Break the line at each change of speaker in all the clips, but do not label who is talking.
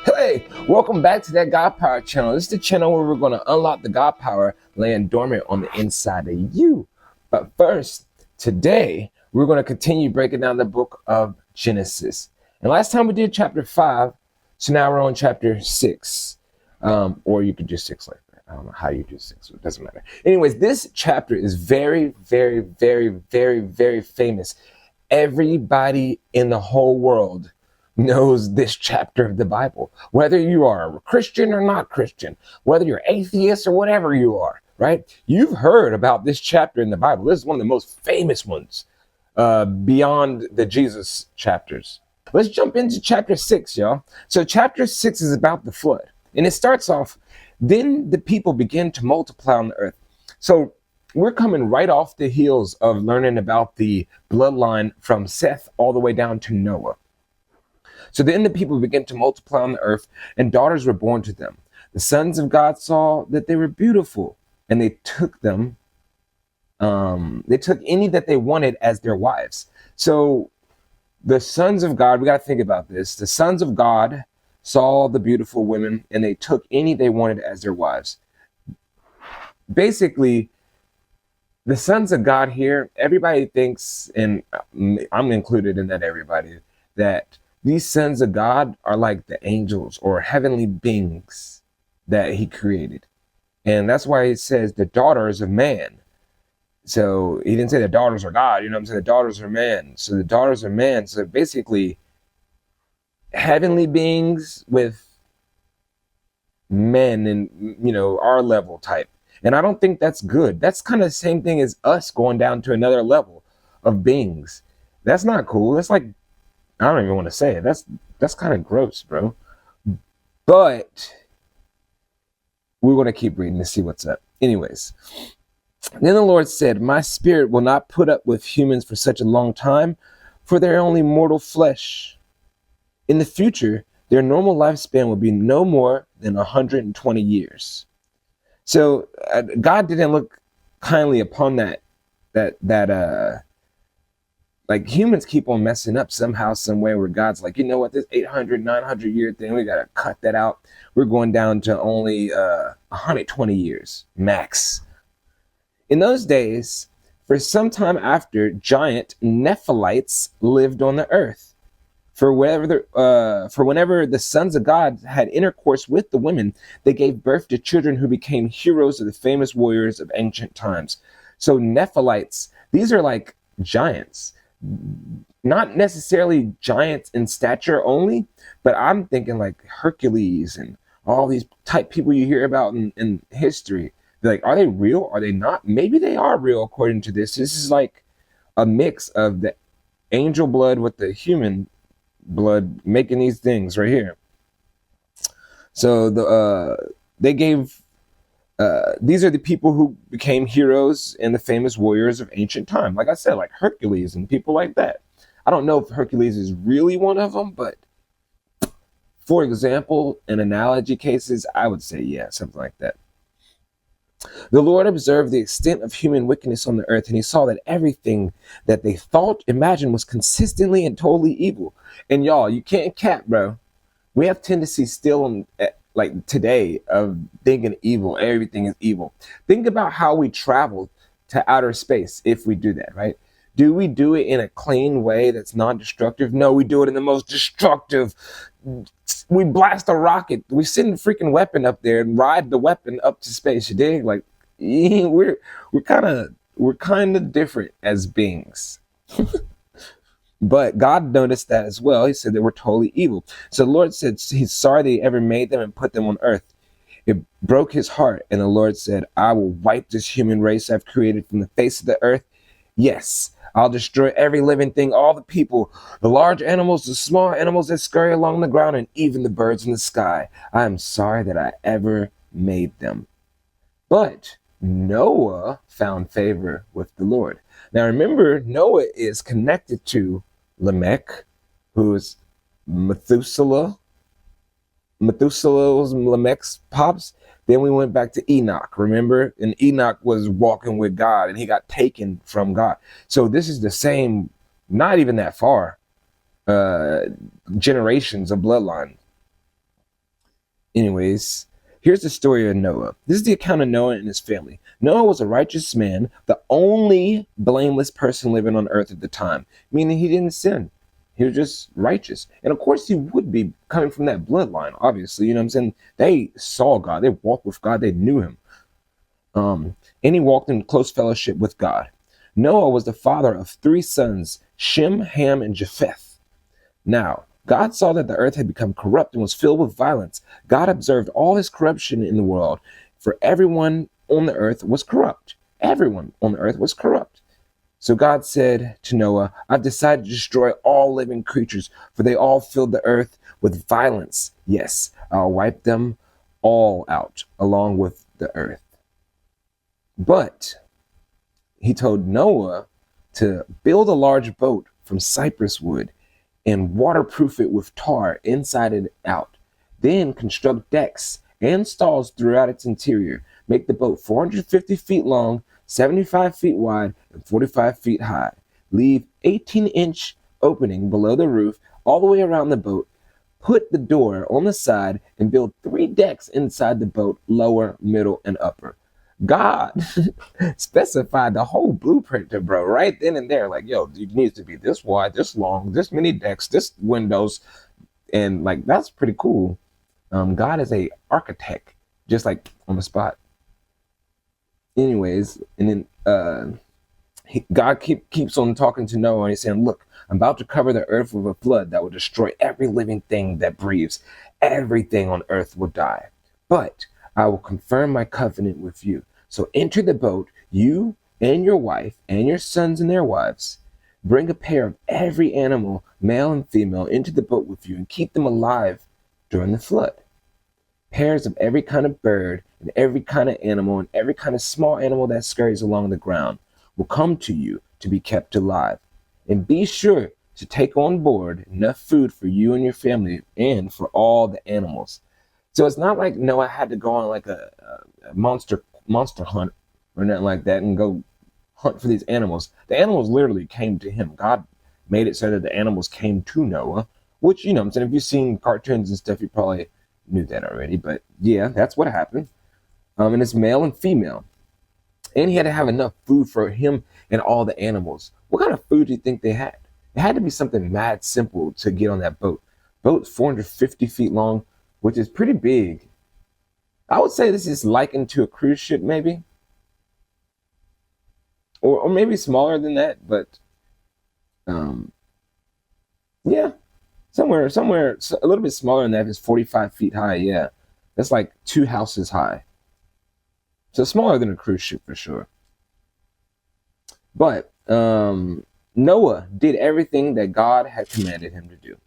Hey, welcome back to that God Power channel. This is the channel where we're going to unlock the God Power laying dormant on the inside of you. But first, today, we're going to continue breaking down the book of Genesis. And last time we did chapter 5, so now we're on chapter 6. Or you could do 6 like that. I don't know how you do 6, so it doesn't matter. Anyways, this chapter is very, very, very, very, very famous. Everybody in the whole world knows this chapter of the Bible, whether you are a Christian or not Christian, whether you're atheist or whatever you are, right? You've heard about this chapter in the Bible. This is one of the most famous ones beyond the Jesus chapters. Let's jump into chapter 6, y'all. So chapter 6 is about the flood. And it starts off, then the people begin to multiply on the earth. So we're coming right off the heels of learning about the bloodline from Seth all the way down to Noah. So then the people began to multiply on the earth, and daughters were born to them. The sons of God saw that they were beautiful, and they took them. They took any that they wanted as their wives. So the sons of God, we got to think about this. The sons of God saw the beautiful women, and they took any they wanted as their wives. Basically, the sons of God here, everybody thinks, and I'm included in that everybody, that these sons of God are like the angels or heavenly beings that he created. And that's why it says the daughters of man. So he didn't say the daughters are God, you know what I'm saying? The daughters are man. So the daughters are man. So basically, heavenly beings with men and, our level type. And I don't think that's good. That's kind of the same thing as us going down to another level of beings. That's not cool. That's like, I don't even want to say it. That's kind of gross, bro. But we're going to keep reading to see what's up. Anyways, then the Lord said, my spirit will not put up with humans for such a long time, for they're only mortal flesh. In the future, their normal lifespan will be no more than 120 years. So God didn't look kindly upon that like humans keep on messing up somehow, some way, where God's like, you know what, this 800, 900 year thing, we got to cut that out. We're going down to only 120 years max. In those days, for some time after, giant Nephilites lived on the earth. For whenever the sons of God had intercourse with the women, they gave birth to children who became heroes of the famous warriors of ancient times. So Nephilites, these are like giants. Not necessarily giants in stature only, but I'm thinking like Hercules and all these type people you hear about in history. They're like, are they real? Are they not? Maybe they are real according to this. This is like a mix of the angel blood with the human blood making these things right here. So they gave these are the people who became heroes and the famous warriors of ancient time. Like I said, like Hercules and people like that. I don't know if Hercules is really one of them, but for example, in analogy cases, I would say, yeah, something like that. The Lord observed the extent of human wickedness on the earth, and he saw that everything that they thought, imagined, was consistently and totally evil. And y'all, you can't cap, bro. We have tendencies still like today of thinking evil. Everything is evil. Think about how we travel to outer space if we do that, right? Do we do it in a clean way that's non-destructive? No, we do it in the most destructive. We blast a rocket. We send a freaking weapon up there and ride the weapon up to space. You dig? Like we're kind of different as beings. But God noticed that as well. He said they were totally evil. So the Lord said he's sorry that he ever made them and put them on earth. It broke his heart. And the Lord said, I will wipe this human race I've created from the face of the earth. Yes, I'll destroy every living thing, all the people, the large animals, the small animals that scurry along the ground, and even the birds in the sky. I am sorry that I ever made them. But Noah found favor with the Lord. Now remember, Noah is connected to Lamech, who's Methuselah. Methuselah was Lamech's pops. Then we went back to Enoch, remember? And Enoch was walking with God, and he got taken from God. So this is the same, not even that far, generations of bloodline. Anyways, here's the story of Noah. This is the account of Noah and his family. Noah was a righteous man, the only blameless person living on earth at the time, meaning he didn't sin. He was just righteous. And of course, he would be coming from that bloodline, obviously. You know what I'm saying? They saw God, they walked with God, they knew him. And he walked in close fellowship with God. Noah was the father of 3 sons, Shem, Ham, and Japheth. Now, God saw that the earth had become corrupt and was filled with violence. God observed all his corruption in the world, for everyone on the earth was corrupt. Everyone on the earth was corrupt. So God said to Noah, I've decided to destroy all living creatures, for they all filled the earth with violence. Yes, I'll wipe them all out along with the earth. But he told Noah to build a large boat from cypress wood and waterproof it with tar inside and out. Then construct decks and stalls throughout its interior. Make the boat 450 feet long, 75 feet wide, and 45 feet high. Leave 18-inch opening below the roof all the way around the boat. Put the door on the side and build 3 decks inside the boat, lower, middle, and upper. God specified the whole blueprint to bro right then and there. Like, yo, it needs to be this wide, this long, this many decks, this windows. And like, that's pretty cool. God is a architect, just like on the spot. Anyways, and then God keeps on talking to Noah, and he's saying, look, I'm about to cover the earth with a flood that will destroy every living thing that breathes. Everything on earth will die. But I will confirm my covenant with you. So enter the boat, you and your wife and your sons and their wives. Bring a pair of every animal, male and female, into the boat with you and keep them alive during the flood. Pairs of every kind of bird and every kind of animal and every kind of small animal that scurries along the ground will come to you to be kept alive. And be sure to take on board enough food for you and your family and for all the animals. So it's not like Noah had to go on like a monster hunt or nothing like that and go hunt for these animals. The animals literally came to him. God made it so that the animals came to Noah, which, you know what I'm saying, if you've seen cartoons and stuff, you probably knew that already. But yeah, that's what happened. And it's male and female. And he had to have enough food for him and all the animals. What kind of food do you think they had? It had to be something mad simple to get on that boat. Boat's 450 feet long, which is pretty big. I would say this is likened to a cruise ship, maybe. Or maybe smaller than that, but yeah. Somewhere a little bit smaller than that is 45 feet high, yeah. That's like 2 houses high. So smaller than a cruise ship for sure. But Noah did everything that God had commanded him to do.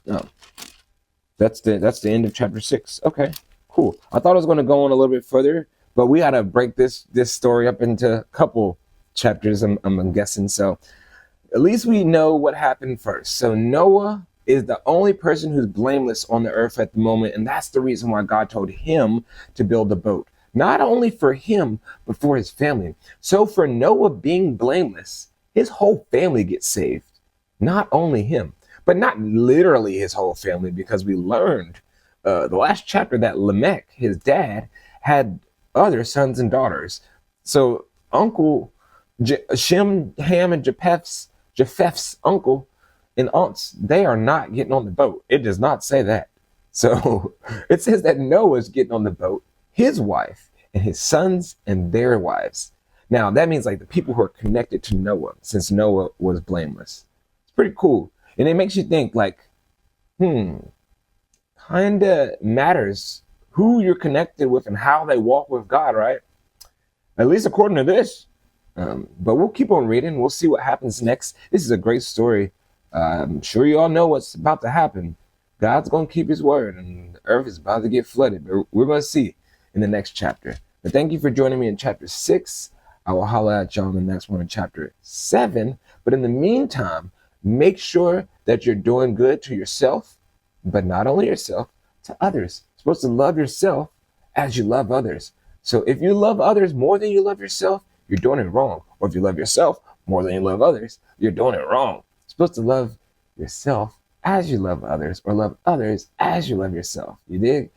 Oh. That's the end of chapter 6. Okay, cool. I thought I was going to go on a little bit further, but we got to break this story up into a couple chapters, I'm guessing. So at least we know what happened first. So Noah is the only person who's blameless on the earth at the moment, and that's the reason why God told him to build a boat. Not only for him, but for his family. So for Noah being blameless, his whole family gets saved. Not only him. But not literally his whole family, because we learned the last chapter that Lamech, his dad, had other sons and daughters. So Uncle Shem, Ham, and Japheth's uncle and aunts, they are not getting on the boat. It does not say that. So it says that Noah's getting on the boat, his wife, and his sons and their wives. Now, that means like the people who are connected to Noah, since Noah was blameless. It's pretty cool. And it makes you think like, kinda matters who you're connected with and how they walk with God, right? At least according to this. But we'll keep on reading. We'll see what happens next. This is a great story. I'm sure you all know what's about to happen. God's going to keep his word and the earth is about to get flooded. But we're going to see in the next chapter. But thank you for joining me in chapter 6. I will holler at y'all in the next one in chapter 7. But in the meantime, make sure that you're doing good to yourself, but not only yourself, to others. You're supposed to love yourself as you love others. So if you love others more than you love yourself, you're doing it wrong. Or if you love yourself more than you love others, you're doing it wrong. You're supposed to love yourself as you love others, or love others as you love yourself. You dig?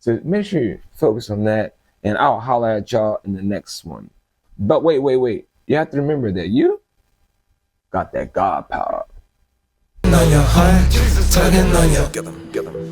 So make sure you focus on that, and I'll holler at y'all in the next one. But wait. You have to remember that you got that God power. On your heart, tugging on your